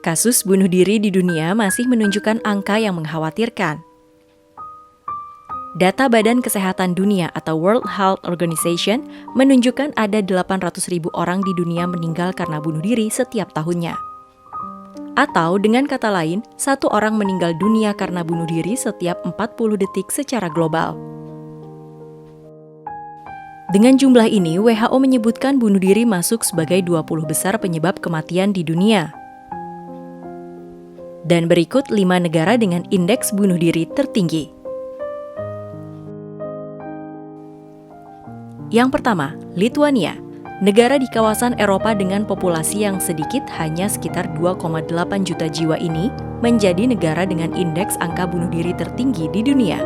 Kasus bunuh diri di dunia masih menunjukkan angka yang mengkhawatirkan. Data Badan Kesehatan Dunia atau World Health Organization menunjukkan ada 800.000 orang di dunia meninggal karena bunuh diri setiap tahunnya. Atau dengan kata lain, 1 orang meninggal dunia karena bunuh diri setiap 40 detik secara global. Dengan jumlah ini, WHO menyebutkan bunuh diri masuk sebagai 20 besar penyebab kematian di dunia. Dan berikut 5 negara dengan indeks bunuh diri tertinggi. Yang pertama, Lithuania, negara di kawasan Eropa dengan populasi yang sedikit hanya sekitar 2,8 juta jiwa ini menjadi negara dengan indeks angka bunuh diri tertinggi di dunia.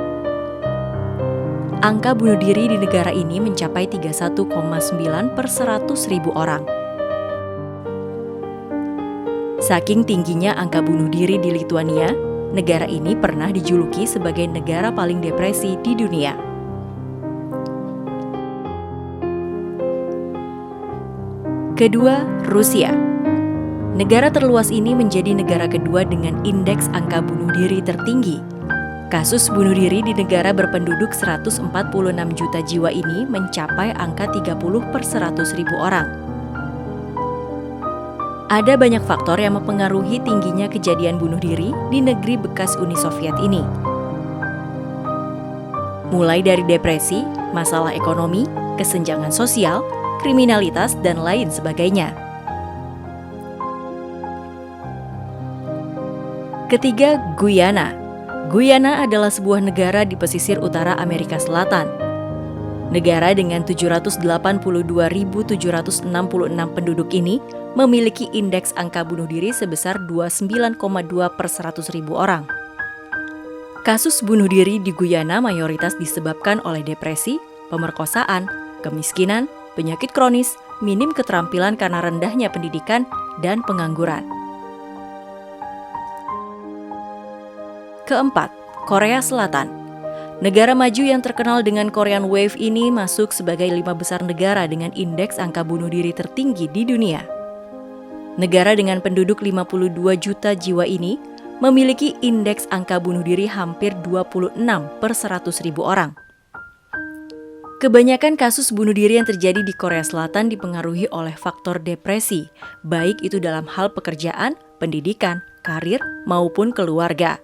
Angka bunuh diri di negara ini mencapai 31,9 per 100.000 orang. Saking tingginya angka bunuh diri di Lithuania, negara ini pernah dijuluki sebagai negara paling depresi di dunia. Kedua, Rusia. Negara terluas ini menjadi negara kedua dengan indeks angka bunuh diri tertinggi. Kasus bunuh diri di negara berpenduduk 146 juta jiwa ini mencapai angka 30 per 100.000 orang. Ada banyak faktor yang mempengaruhi tingginya kejadian bunuh diri di negeri bekas Uni Soviet ini. Mulai dari depresi, masalah ekonomi, kesenjangan sosial, kriminalitas, dan lain sebagainya. Ketiga, Guyana. Guyana adalah sebuah negara di pesisir utara Amerika Selatan. Negara dengan 782.766 penduduk ini memiliki indeks angka bunuh diri sebesar 29,2 per 100.000 orang. Kasus bunuh diri di Guyana mayoritas disebabkan oleh depresi, pemerkosaan, kemiskinan, penyakit kronis, minim keterampilan karena rendahnya pendidikan, dan pengangguran. Keempat, Korea Selatan. Negara maju yang terkenal dengan Korean Wave ini masuk sebagai 5 besar negara dengan indeks angka bunuh diri tertinggi di dunia. Negara dengan penduduk 52 juta jiwa ini memiliki indeks angka bunuh diri hampir 26 per 100.000 orang. Kebanyakan kasus bunuh diri yang terjadi di Korea Selatan dipengaruhi oleh faktor depresi, baik itu dalam hal pekerjaan, pendidikan, karir, maupun keluarga.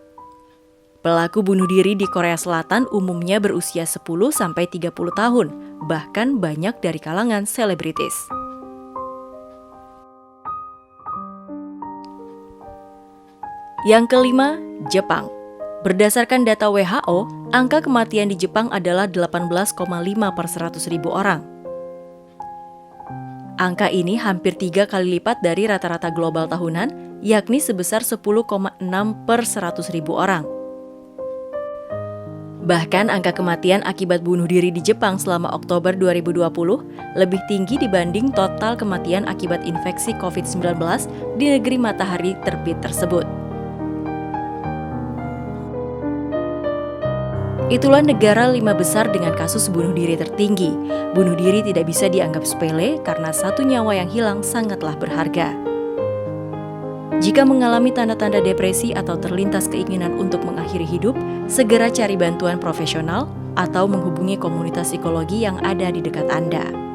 Pelaku bunuh diri di Korea Selatan umumnya berusia 10-30 tahun, bahkan banyak dari kalangan selebritis. Yang kelima, Jepang. Berdasarkan data WHO, angka kematian di Jepang adalah 18,5 per 100.000 orang. Angka ini hampir 3 kali lipat dari rata-rata global tahunan, yakni sebesar 10,6 per 100.000 orang. Bahkan angka kematian akibat bunuh diri di Jepang selama Oktober 2020 lebih tinggi dibanding total kematian akibat infeksi COVID-19 di negeri matahari terbit tersebut. Itulah negara 5 besar dengan kasus bunuh diri tertinggi. Bunuh diri tidak bisa dianggap sepele karena 1 nyawa yang hilang sangatlah berharga. Jika mengalami tanda-tanda depresi atau terlintas keinginan untuk mengakhiri hidup, segera cari bantuan profesional atau menghubungi komunitas psikologi yang ada di dekat Anda.